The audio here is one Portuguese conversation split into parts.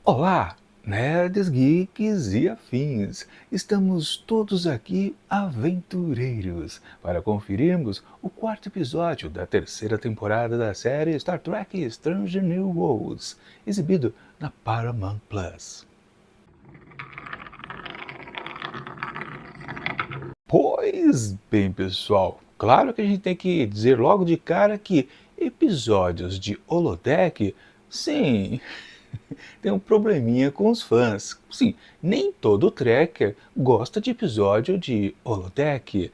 Olá, nerds, geeks e afins! Estamos todos aqui aventureiros para conferirmos o quarto episódio da terceira temporada da série Star Trek Strange New Worlds, exibido na Paramount Plus. Pois bem, pessoal, claro que a gente tem que dizer logo de cara que episódios de holodeck, sim, tem um probleminha com os fãs. Sim, nem todo tracker gosta de episódio de holodeck.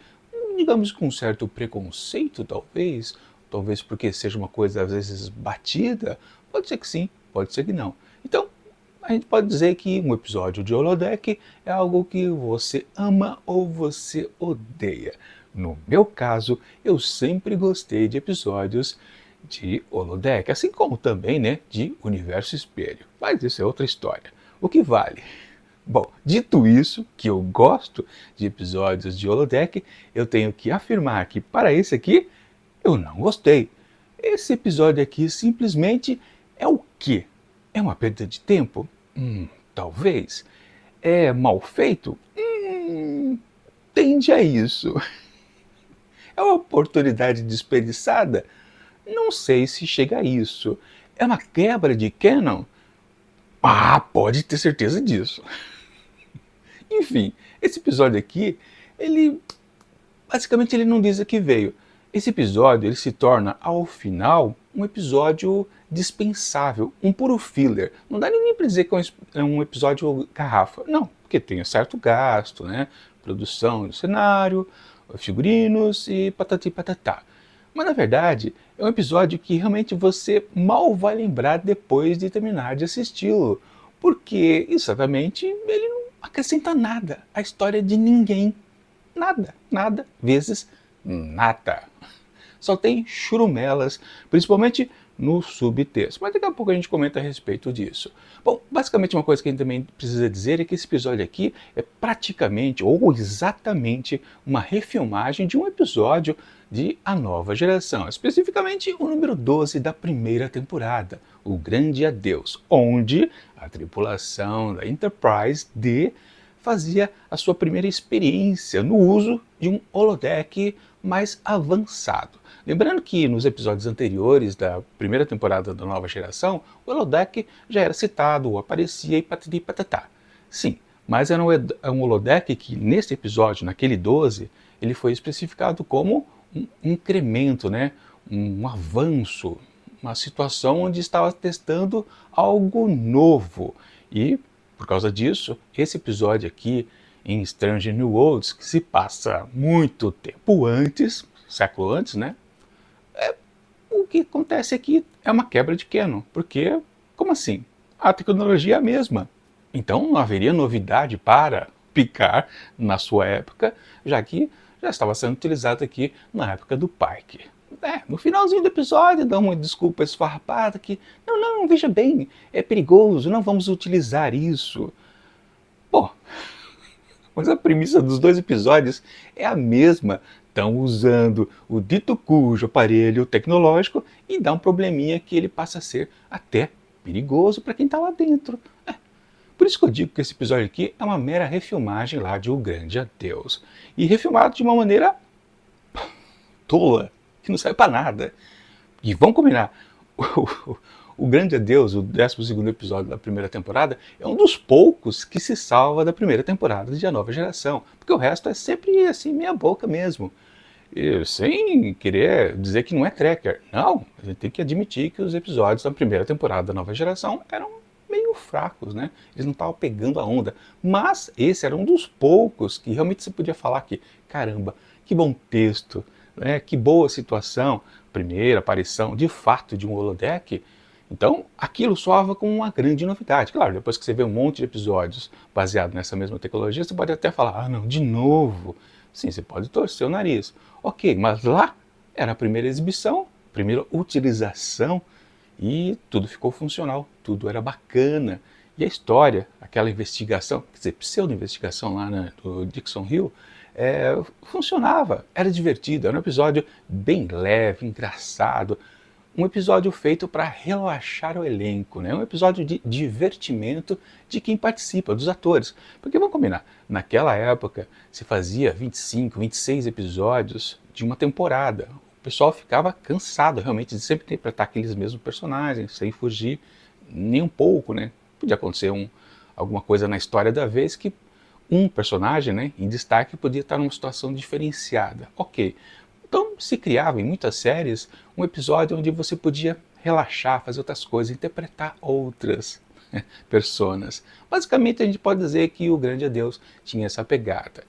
Digamos com um certo preconceito, talvez porque seja uma coisa às vezes batida. Pode ser que sim, pode ser que não. Então, a gente pode dizer que um episódio de holodeck é algo que você ama ou você odeia. No meu caso, eu sempre gostei de episódios de holodeck, assim como também, né, de universo espelho. Mas isso é outra história. O que vale? Bom, dito isso, que eu gosto de episódios de holodeck, eu tenho que afirmar que para esse aqui, eu não gostei. Esse episódio aqui simplesmente é o quê? É uma perda de tempo? Talvez. É mal feito? Tende a isso. É uma oportunidade desperdiçada? Não sei se chega a isso. É uma quebra de canon? Ah, pode ter certeza disso. Enfim, esse episódio aqui, basicamente ele não diz a que veio. Esse episódio ele se torna, ao final, um episódio dispensável, um puro filler. Não dá nem para dizer que é um episódio garrafa. Não, porque tem certo gasto, né? Produção do cenário, figurinos e patati patatá. Mas na verdade, é um episódio que realmente você mal vai lembrar depois de terminar de assisti-lo. Porque, exatamente, ele não acrescenta nada à história de ninguém. Nada, vezes nada. Só tem churumelas, principalmente no subtexto. Mas daqui a pouco a gente comenta a respeito disso. Bom, basicamente uma coisa que a gente também precisa dizer é que esse episódio aqui é praticamente ou exatamente uma refilmagem de um episódio de A Nova Geração, especificamente o número 12 da primeira temporada, O Grande Adeus, onde a tripulação da Enterprise D fazia a sua primeira experiência no uso de um holodeck mais avançado. Lembrando que nos episódios anteriores da primeira temporada da Nova Geração, o holodeck já era citado, ou aparecia e patati patatá. Sim, mas era um holodeck que nesse episódio, naquele 12, ele foi especificado como um incremento, né? Um avanço, uma situação onde estava testando algo novo. E por causa disso, esse episódio aqui em Strange New Worlds, que se passa muito tempo antes, século antes, né? O que acontece aqui é uma quebra de canon, porque, como assim? A tecnologia é a mesma. Então não haveria novidade para Picard na sua época, já que já estava sendo utilizado aqui na época do Pike. No finalzinho do episódio dá uma desculpa esfarrapada que não, veja bem, é perigoso, não vamos utilizar isso. Bom, mas a premissa dos dois episódios é a mesma. Estão usando o dito cujo aparelho tecnológico e dá um probleminha que ele passa a ser até perigoso para quem está lá dentro. Por isso que eu digo que esse episódio aqui é uma mera refilmagem lá de O Grande Adeus. E refilmado de uma maneira tola, que não serve para nada. E vamos combinar, o Grande Adeus, o 12º episódio da primeira temporada, é um dos poucos que se salva da primeira temporada de A Nova Geração, porque o resto é sempre assim, meia boca mesmo. E, sem querer dizer que não é tracker. Não, a gente tem que admitir que os episódios da primeira temporada da Nova Geração eram meio fracos, né? Eles não estavam pegando a onda. Mas esse era um dos poucos que realmente se podia falar que, caramba, que bom texto, né? Que boa situação, primeira aparição de fato de um holodeck. Então, aquilo soava como uma grande novidade. Claro, depois que você vê um monte de episódios baseados nessa mesma tecnologia, você pode até falar, não, de novo. Sim, você pode torcer o nariz. Ok, mas lá era a primeira exibição, primeira utilização e tudo ficou funcional, tudo era bacana. E a história, aquela investigação, quer dizer, pseudo-investigação lá do Dixon Hill, funcionava, era divertido, era um episódio bem leve, engraçado, um episódio feito para relaxar o elenco, né? Um episódio de divertimento de quem participa, dos atores. Porque vamos combinar, naquela época se fazia 25, 26 episódios de uma temporada. O pessoal ficava cansado realmente de sempre interpretar aqueles mesmos personagens, sem fugir nem um pouco, né? Podia acontecer alguma coisa na história da vez que um personagem, né, em destaque podia estar numa situação diferenciada. Ok. Então se criava em muitas séries um episódio onde você podia relaxar, fazer outras coisas, interpretar outras personas. Basicamente a gente pode dizer que o Grande Adeus tinha essa pegada.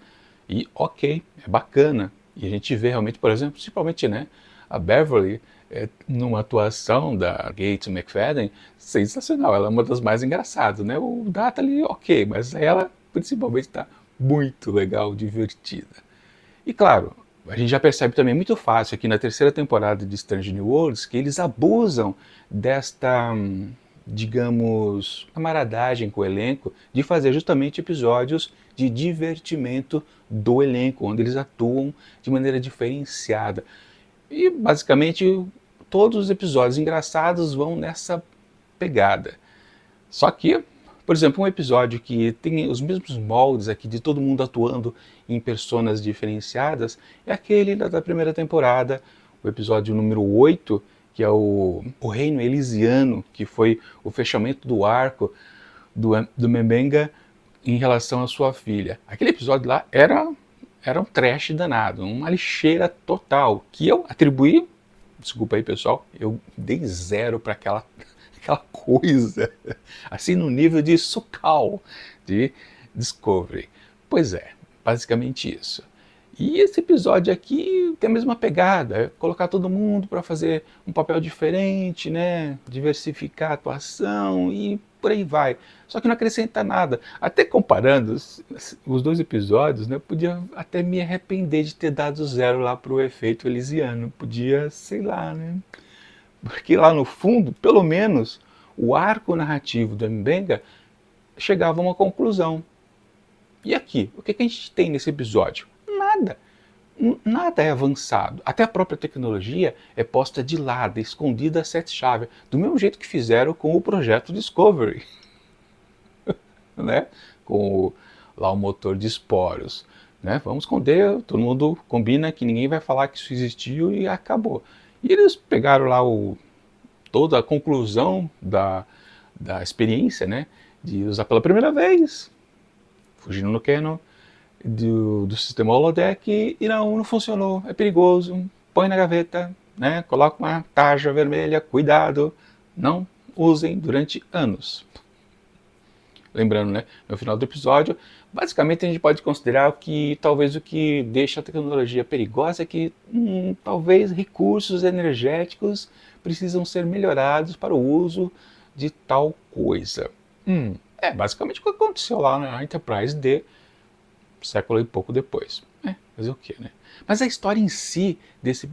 E ok, é bacana. E a gente vê realmente, por exemplo, principalmente, né, a Beverly, numa atuação da Gates McFadden, sensacional. Ela é uma das mais engraçadas, né? O Data ali, ok, mas ela principalmente está muito legal, divertida. E claro, a gente já percebe também muito fácil aqui na terceira temporada de Strange New Worlds que eles abusam desta, digamos, camaradagem com o elenco de fazer justamente episódios de divertimento do elenco, onde eles atuam de maneira diferenciada. E basicamente todos os episódios engraçados vão nessa pegada. Só que, por exemplo, um episódio que tem os mesmos moldes aqui de todo mundo atuando em personas diferenciadas é aquele da primeira temporada, o episódio número 8, que é o Reino Elysiano, que foi o fechamento do arco do M'Benga em relação à sua filha. Aquele episódio lá era um trash danado, uma lixeira total, que eu atribuí, desculpa aí pessoal, eu dei 0 para aquela coisa, assim no nível de Sucal, de Discovery. Pois é, basicamente isso. E esse episódio aqui tem a mesma pegada, é colocar todo mundo para fazer um papel diferente, né? Diversificar a atuação e por aí vai. Só que não acrescenta nada. Até comparando os dois episódios, né? Podia até me arrepender de ter dado 0 lá para o efeito Elysiano. Podia, sei lá, né? Porque lá no fundo, pelo menos, o arco narrativo do M'Benga chegava a uma conclusão. E aqui, o que a gente tem nesse episódio? Nada. Nada é avançado. Até a própria tecnologia é posta de lado, escondida a sete-chaves, do mesmo jeito que fizeram com o projeto Discovery, né? Com lá o motor de esporos. Né? Vamos esconder, todo mundo combina que ninguém vai falar que isso existiu e acabou. E eles pegaram lá toda a conclusão da experiência, né? De usar pela primeira vez, fugindo no canon, do sistema holodeck e não funcionou, é perigoso, põe na gaveta, né? Coloca uma tarja vermelha, cuidado, não usem durante anos. Lembrando, né, no final do episódio, basicamente a gente pode considerar que talvez o que deixa a tecnologia perigosa é que talvez recursos energéticos precisam ser melhorados para o uso de tal coisa. É basicamente o que aconteceu lá na Enterprise D, século e pouco depois. Fazer o quê, né? Mas a história em si desse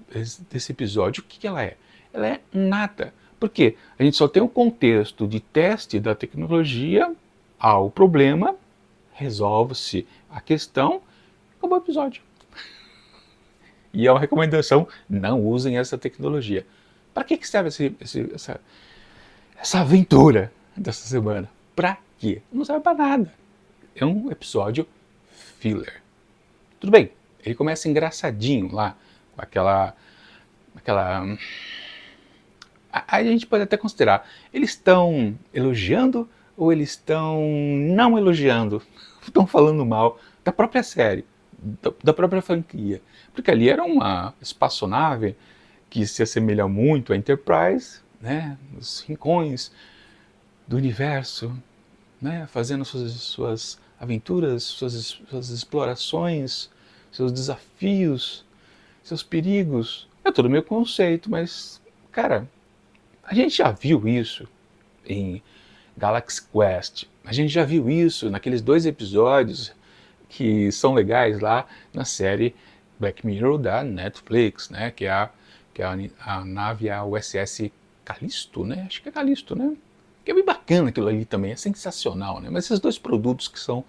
episódio, o que ela é? Ela é nada. Por quê? A gente só tem um contexto de teste da tecnologia ao problema, resolve-se a questão, acabou o episódio. E é uma recomendação, não usem essa tecnologia. Para que serve essa aventura dessa semana? Para quê? Não serve para nada. É um episódio filler. Tudo bem, ele começa engraçadinho lá, com aquela... Aí a gente pode até considerar, eles estão elogiando ou eles estão não elogiando? Estão falando mal da própria série, da própria franquia. Porque ali era uma espaçonave que se assemelha muito à Enterprise, né, nos rincões do universo, né, fazendo suas aventuras, suas explorações, seus desafios, seus perigos. É todo o meu conceito, mas, cara, a gente já viu isso em Galaxy Quest. A gente já viu isso naqueles 2 episódios que são legais lá na série Black Mirror da Netflix, né? Que é a nave, a USS Callisto, né? Acho que é Callisto, né? Que é bem bacana aquilo ali também, é sensacional, né? Mas esses 2 produtos que são...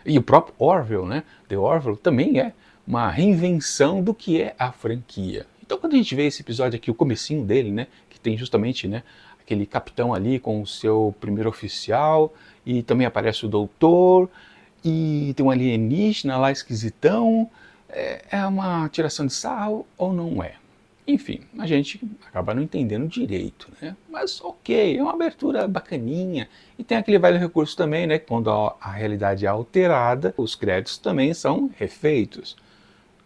E o próprio Orville, né? The Orville também é uma reinvenção do que é a franquia. Então Então quando a gente vê esse episódio aqui, o comecinho dele, né, que tem justamente, né, aquele capitão ali com o seu primeiro oficial, e também aparece o doutor, e tem um alienígena lá esquisitão, é uma tiração de sarro ou não é? Enfim, a gente acaba não entendendo direito, né? Mas ok, é uma abertura bacaninha. E tem aquele velho recurso também, né? Quando a realidade é alterada, os créditos também são refeitos.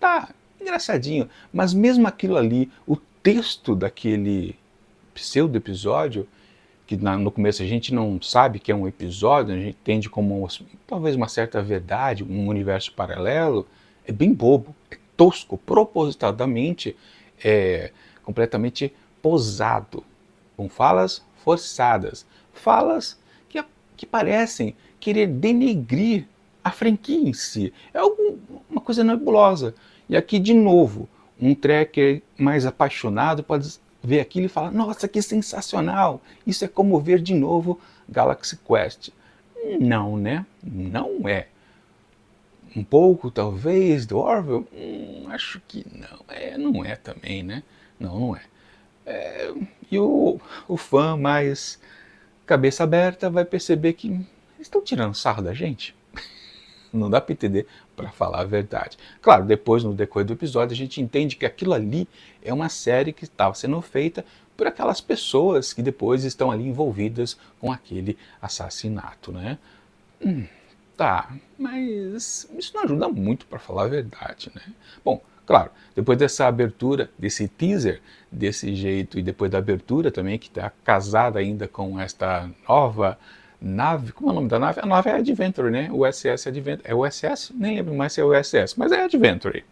Tá, engraçadinho, mas mesmo aquilo ali, o texto daquele pseudo-episódio, que no começo a gente não sabe que é um episódio, a gente entende como talvez uma certa verdade, um universo paralelo, é bem bobo, é tosco, propositadamente completamente posado, com falas forçadas, falas que parecem querer denegrir a franquia em si. É uma coisa nebulosa. E aqui, de novo, um trekker mais apaixonado pode ver aquilo e falar: nossa, que sensacional! Isso é como ver de novo Galaxy Quest. Não, né? Não é. Um pouco, talvez, do Orville? Acho que não. Não é também, né? Não é. E o fã mais cabeça aberta vai perceber que eles estão tirando sarro da gente. Não dá para entender, para falar a verdade. Claro, depois, no decorrer do episódio, a gente entende que aquilo ali é uma série que estava sendo feita por aquelas pessoas que depois estão ali envolvidas com aquele assassinato, né? Tá, mas isso não ajuda muito, para falar a verdade, né? Bom, claro, depois dessa abertura, desse teaser, desse jeito, e depois da abertura também, que está casada ainda com esta nova nave, como é o nome da nave? A nave é Adventure, né? O SS Adventure. É o SS? Nem lembro mais se é o SS, mas é Adventure.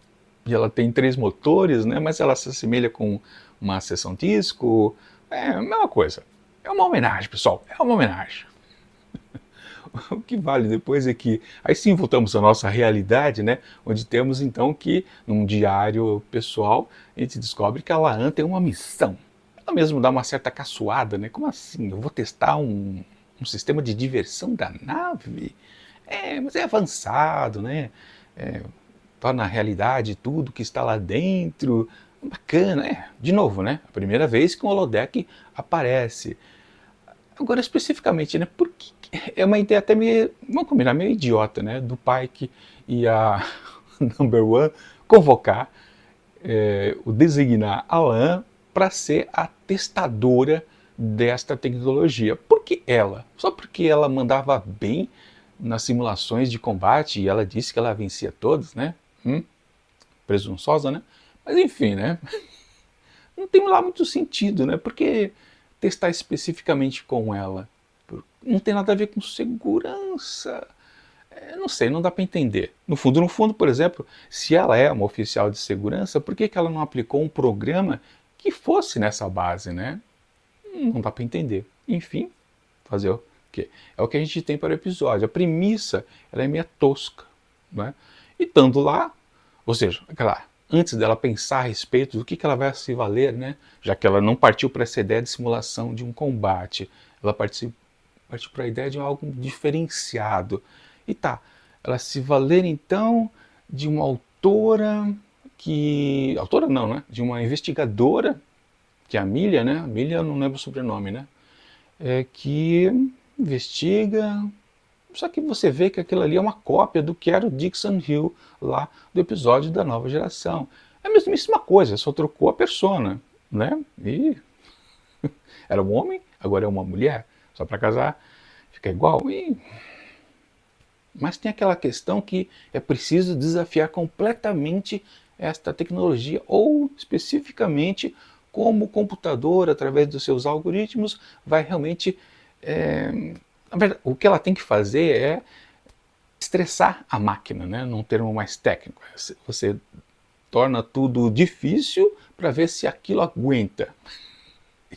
E ela tem 3 motores, né? Mas ela se assemelha com uma seção disco. É a mesma coisa. É uma homenagem, pessoal. É uma homenagem. O que vale depois é que, aí sim voltamos à nossa realidade, né? Onde temos então que, num diário pessoal, a gente descobre que a Laan tem uma missão. Ela mesmo dá uma certa caçoada, né? Como assim? Eu vou testar um sistema de diversão da nave? Mas é avançado, né? Torna a realidade tudo que está lá dentro. Bacana, de novo, né? A primeira vez que um holodeck aparece. Agora, especificamente, né, porque é uma ideia até meio, vamos combinar, meio idiota, né, do Pike e a Number One convocar, o designar a Laan para ser a testadora desta tecnologia. Por que ela? Só porque ela mandava bem nas simulações de combate e ela disse que ela vencia todos, né? Presunçosa, né? Mas enfim, né? Não tem lá muito sentido, né? Porque testar especificamente com ela não tem nada a ver com segurança. Não sei, não dá para entender. No fundo, por exemplo, se ela é uma oficial de segurança, por que ela não aplicou um programa que fosse nessa base, né? Não dá para entender. Enfim, fazer o quê? É o que a gente tem para o episódio. A premissa ela é meio tosca, né? E estando lá, ou seja, aquela antes dela pensar a respeito do que ela vai se valer, né? Já que ela não partiu para essa ideia de simulação de um combate, ela partiu para a ideia de algo diferenciado. E tá, ela se valer então de uma autora que... Autora não, né? De uma investigadora, que é a Milha, né? A Milha, eu não lembro o sobrenome, né? Que investiga... Só que você vê que aquilo ali é uma cópia do que era o Dixon Hill lá do episódio da Nova Geração. É a mesmíssima coisa, só trocou a persona, né? E era um homem, agora é uma mulher, só para casar fica igual. Mas tem aquela questão que é preciso desafiar completamente esta tecnologia, ou especificamente como o computador, através dos seus algoritmos, vai realmente... Na verdade, o que ela tem que fazer é estressar a máquina, né? Num termo mais técnico. Você torna tudo difícil para ver se aquilo aguenta.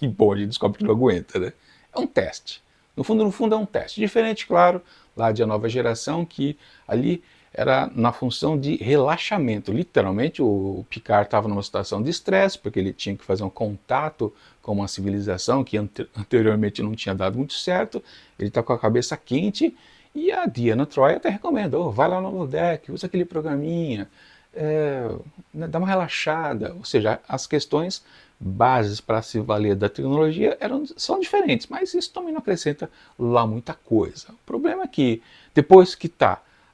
E bom, a gente descobre que não aguenta, né? É um teste. No fundo é um teste. Diferente, claro, lá de A Nova Geração, que ali era na função de relaxamento. Literalmente, o Picard estava numa situação de estresse, porque ele tinha que fazer um contato com uma civilização que anteriormente não tinha dado muito certo. Ele está com a cabeça quente e a Deanna Troi até recomenda, vai lá no holodeck, usa aquele programinha. dar uma relaxada, ou seja, as questões bases para se valer da tecnologia são diferentes, mas isso também não acrescenta lá muita coisa. O problema é que depois que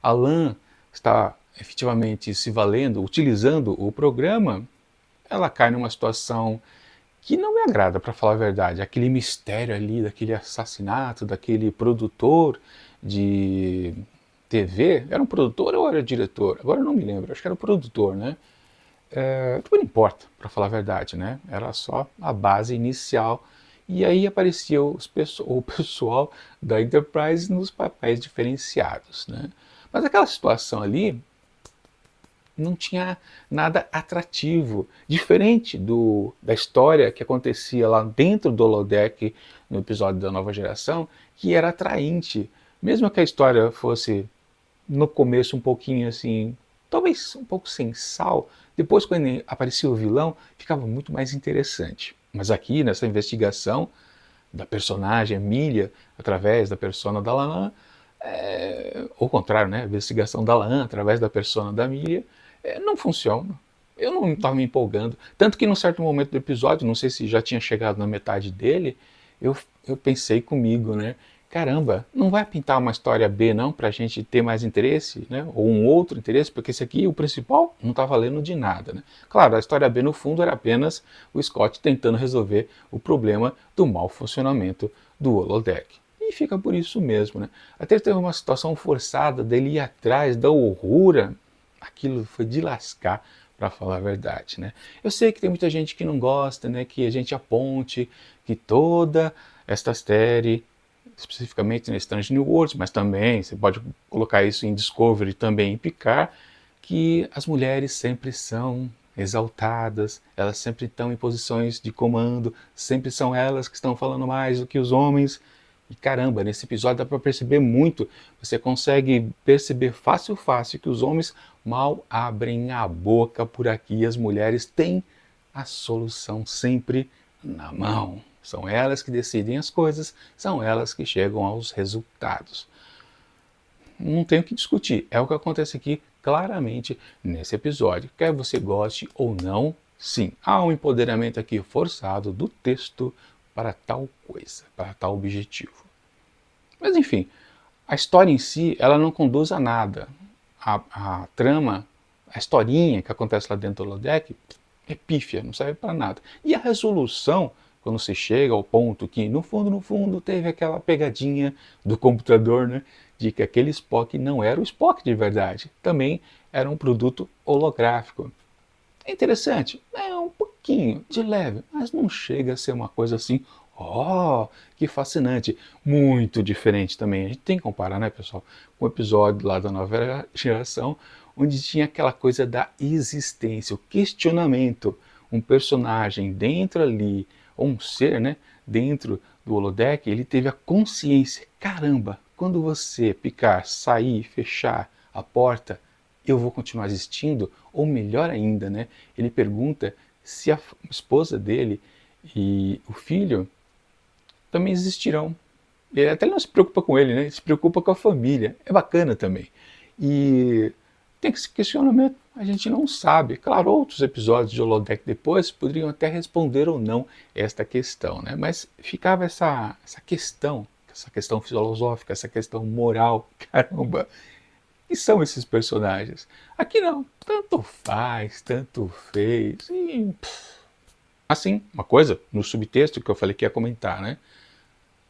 a LAN está efetivamente se valendo, utilizando o programa, ela cai numa situação que não me agrada, para falar a verdade. Aquele mistério ali, daquele assassinato, daquele produtor de TV, era um produtor ou era diretor? Agora eu não me lembro, acho que era o produtor, né? Não importa, para falar a verdade, né? Era só a base inicial. E aí aparecia o pessoal da Enterprise nos papéis diferenciados, né? Mas aquela situação ali não tinha nada atrativo, diferente da história que acontecia lá dentro do holodeck no episódio da Nova Geração, que era atraente. Mesmo que a história fosse no começo um pouquinho assim, talvez um pouco sem sal, depois quando aparecia o vilão, ficava muito mais interessante. Mas aqui nessa investigação da personagem Emília, através da persona da Laan, ou contrário, né? A investigação da Laan através da persona da Emília, não funciona. Eu não estava me empolgando. Tanto que num certo momento do episódio, não sei se já tinha chegado na metade dele, eu pensei comigo, né? Caramba, não vai pintar uma história B não para a gente ter mais interesse, né? Ou um outro interesse, porque esse aqui, o principal, não está valendo de nada, né? Claro, a história B no fundo era apenas o Scott tentando resolver o problema do mau funcionamento do holodeck. E fica por isso mesmo, né? Até teve uma situação forçada dele ir atrás da Uhura, aquilo foi de lascar, para falar a verdade, né? Eu sei que tem muita gente que não gosta, né? Que a gente aponte que toda esta série, especificamente na Strange New Worlds, mas também você pode colocar isso em Discovery, também em Picard, que as mulheres sempre são exaltadas, elas sempre estão em posições de comando, sempre são elas que estão falando mais do que os homens. E caramba, nesse episódio dá para perceber muito, você consegue perceber fácil que os homens mal abrem a boca por aqui, e as mulheres têm a solução sempre na mão. São elas que decidem as coisas, são elas que chegam aos resultados. Não tem o que discutir, é o que acontece aqui claramente nesse episódio. Quer você goste ou não, sim, há um empoderamento aqui forçado do texto para tal coisa, para tal objetivo. Mas enfim, a história em si, ela não conduz a nada. A trama, a historinha que acontece lá dentro do holodeck é pífia, não serve para nada. E a resolução, quando se chega ao ponto que, no fundo, teve aquela pegadinha do computador, né, de que aquele Spock não era o Spock de verdade, também era um produto holográfico. É interessante, um pouquinho, de leve, mas não chega a ser uma coisa assim, que fascinante, muito diferente também. A gente tem que comparar, né, pessoal, com o episódio lá da Nova Geração, onde tinha aquela coisa da existência, o questionamento, um personagem dentro ali, ou um ser, né, dentro do holodeck, ele teve a consciência, caramba, quando você, Picard, sair, fechar a porta, eu vou continuar existindo? Ou melhor ainda, né, ele pergunta se a esposa dele e o filho também existirão. Ele até não se preocupa com ele, né? Ele se preocupa com a família. É bacana também. E tem esse questionamento, a gente não sabe. Claro, outros episódios de Holodeck depois poderiam até responder ou não esta questão, né? Mas ficava essa questão filosófica, essa questão moral. Caramba, que são esses personagens? Aqui não, tanto faz, tanto fez. Assim, uma coisa no subtexto que eu falei que ia comentar, né?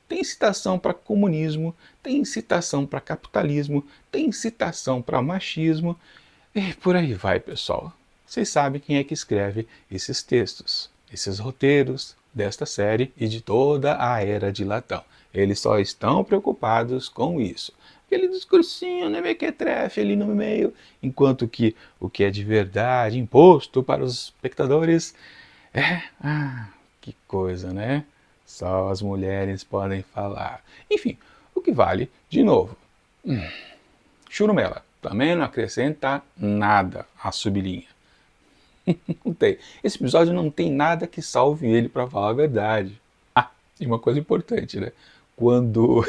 Tem citação para comunismo, tem citação para capitalismo, tem citação para machismo, e por aí vai, pessoal. Vocês sabem quem é que escreve esses textos, esses roteiros desta série e de toda a Era de Latão. Eles só estão preocupados com isso. Aquele discursinho, né, mequetrefe ali no meio, enquanto que o que é de verdade imposto para os espectadores que coisa, né? Só as mulheres podem falar. Enfim, o que vale, de novo, churumela, também não acrescenta nada à sublinha. Não tem. Esse episódio não tem nada que salve ele, para falar a verdade. E uma coisa importante, né? Quando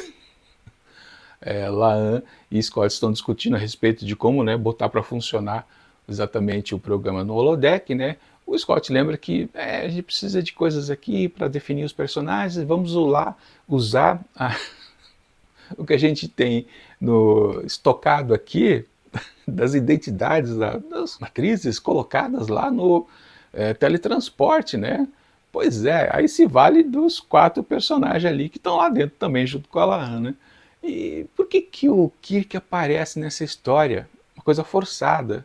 Laan e Scott estão discutindo a respeito de como, né, botar para funcionar exatamente o programa no holodeck, né? O Scott lembra que a gente precisa de coisas aqui para definir os personagens, vamos lá usar o que a gente tem estocado aqui das identidades das matrizes colocadas lá no teletransporte, né? Pois é, aí se vale dos 4 personagens ali que estão lá dentro também, junto com a Laan, né? E por que que o Kirk aparece nessa história? Uma coisa forçada.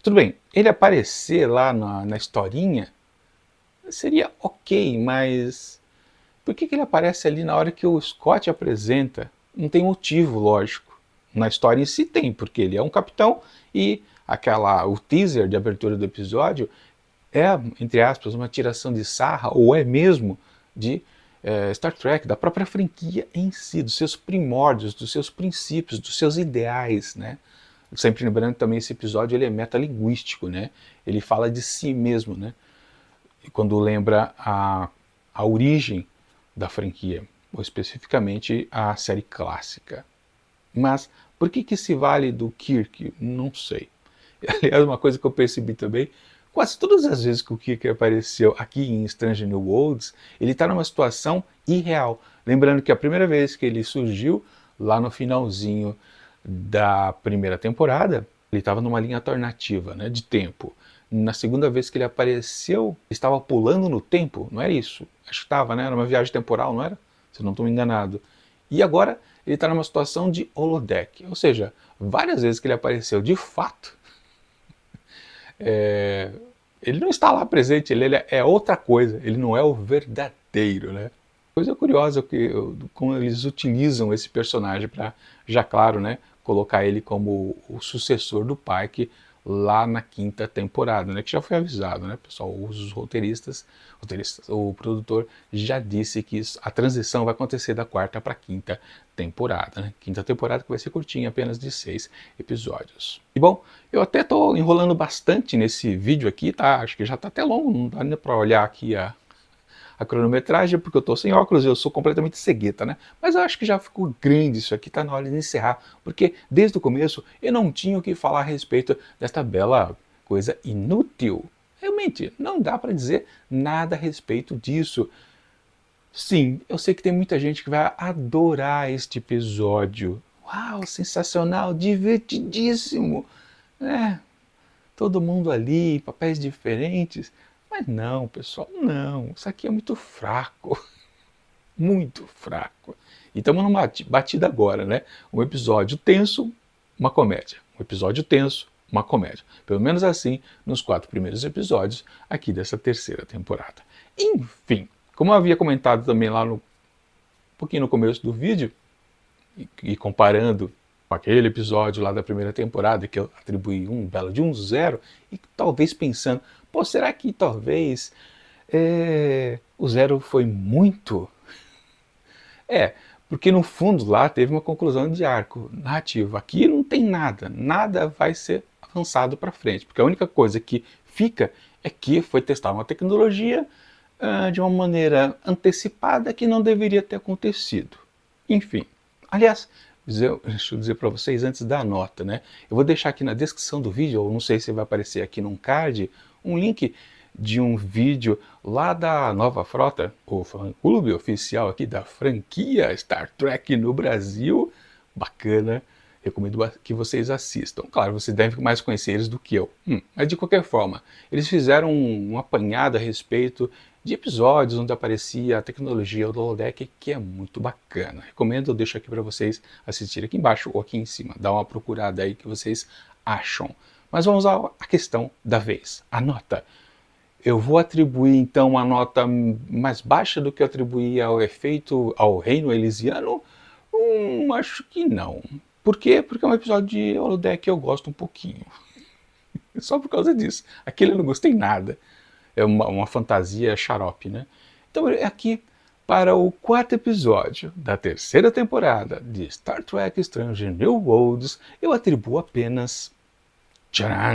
Tudo bem, ele aparecer lá na historinha seria ok, mas por que que ele aparece ali na hora que o Scott apresenta? Não tem motivo, lógico. Na história em si tem, porque ele é um capitão e o teaser de abertura do episódio é, entre aspas, uma tiração de sarra, ou é mesmo, de Star Trek, da própria franquia em si, dos seus primórdios, dos seus princípios, dos seus ideais, né? Sempre lembrando que também esse episódio ele é metalinguístico, né? Ele fala de si mesmo, né? E quando lembra a origem da franquia, ou especificamente a série clássica. Mas por que que se vale do Kirk? Não sei. Aliás, uma coisa que eu percebi também, quase todas as vezes que o Kirk apareceu aqui em Strange New Worlds, ele está numa situação irreal. Lembrando que a primeira vez que ele surgiu, lá no finalzinho da primeira temporada, ele estava numa linha alternativa, né, de tempo. Na segunda vez que ele apareceu, ele estava pulando no tempo, não é isso? Acho que estava, né? Era uma viagem temporal, não era? Se eu não estou enganado. E agora ele está numa situação de holodeck, ou seja, várias vezes que ele apareceu de fato, ele não está lá presente, ele é outra coisa, ele não é o verdadeiro, né? Coisa curiosa como eles utilizam esse personagem para, já claro, né, colocar ele como o sucessor do Pike lá na 5ª temporada, né, que já foi avisado, né, pessoal, os roteiristas, o produtor já disse que a transição vai acontecer da 4ª para a 5ª temporada, né, 5ª temporada que vai ser curtinha, apenas de 6 episódios. E bom, eu até estou enrolando bastante nesse vídeo aqui, tá, acho que já está até longo, não dá nem para olhar aqui a cronometragem, porque eu estou sem óculos e eu sou completamente cegueta, né? Mas eu acho que já ficou grande isso aqui, tá na hora de encerrar, porque desde o começo eu não tinha o que falar a respeito desta bela coisa inútil. Realmente, não dá para dizer nada a respeito disso. Sim, eu sei que tem muita gente que vai adorar este episódio. Uau, sensacional, divertidíssimo. Todo mundo ali, papéis diferentes. Mas não, pessoal, não. Isso aqui é muito fraco. Muito fraco. E estamos numa batida agora, né? Um episódio tenso, uma comédia. Um episódio tenso, uma comédia. Pelo menos assim nos 4 primeiros episódios aqui dessa 3ª temporada. Enfim, como eu havia comentado também lá um pouquinho no começo do vídeo, e comparando com aquele episódio lá da primeira temporada, que eu atribuí um belo de um 0, e talvez pensando, pô, será que talvez o 0 foi muito? Porque no fundo lá teve uma conclusão de arco narrativo. Aqui não tem nada, nada vai ser avançado para frente, porque a única coisa que fica é que foi testar uma tecnologia de uma maneira antecipada que não deveria ter acontecido. Enfim, aliás, deixa eu dizer para vocês antes da nota, né? Eu vou deixar aqui na descrição do vídeo, ou não sei se vai aparecer aqui num card, um link de um vídeo lá da Nova Frota, o fã-clube oficial aqui da franquia Star Trek no Brasil. Bacana, recomendo que vocês assistam. Claro, vocês devem mais conhecer eles do que eu. Mas de qualquer forma, eles fizeram um apanhado a respeito de episódios onde aparecia a tecnologia do holodeck, que é muito bacana. Recomendo, eu deixo aqui para vocês assistirem aqui embaixo ou aqui em cima. Dá uma procurada aí que vocês acham. Mas vamos à questão da vez, a nota. Eu vou atribuir então uma nota mais baixa do que eu atribuí ao efeito, ao Reino Elysiano? Acho que não. Por quê? Porque é um episódio de holodeck que eu gosto um pouquinho. Só por causa disso. Aquele eu não gostei nada. É uma fantasia xarope, né? Então aqui, para o 4º episódio da 3ª temporada de Star Trek Strange New Worlds, eu atribuo apenas... tcharam!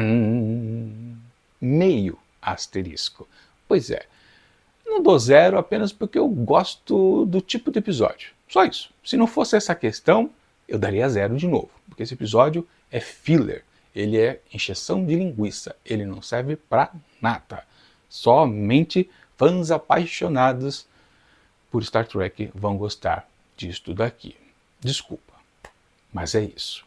Meio asterisco. Pois é, não dou 0 apenas porque eu gosto do tipo de episódio. Só isso. Se não fosse essa questão, eu daria 0 de novo, porque esse episódio é filler. Ele é encheção de linguiça, ele não serve pra nada. Somente fãs apaixonados por Star Trek vão gostar disto daqui. Desculpa, mas é isso.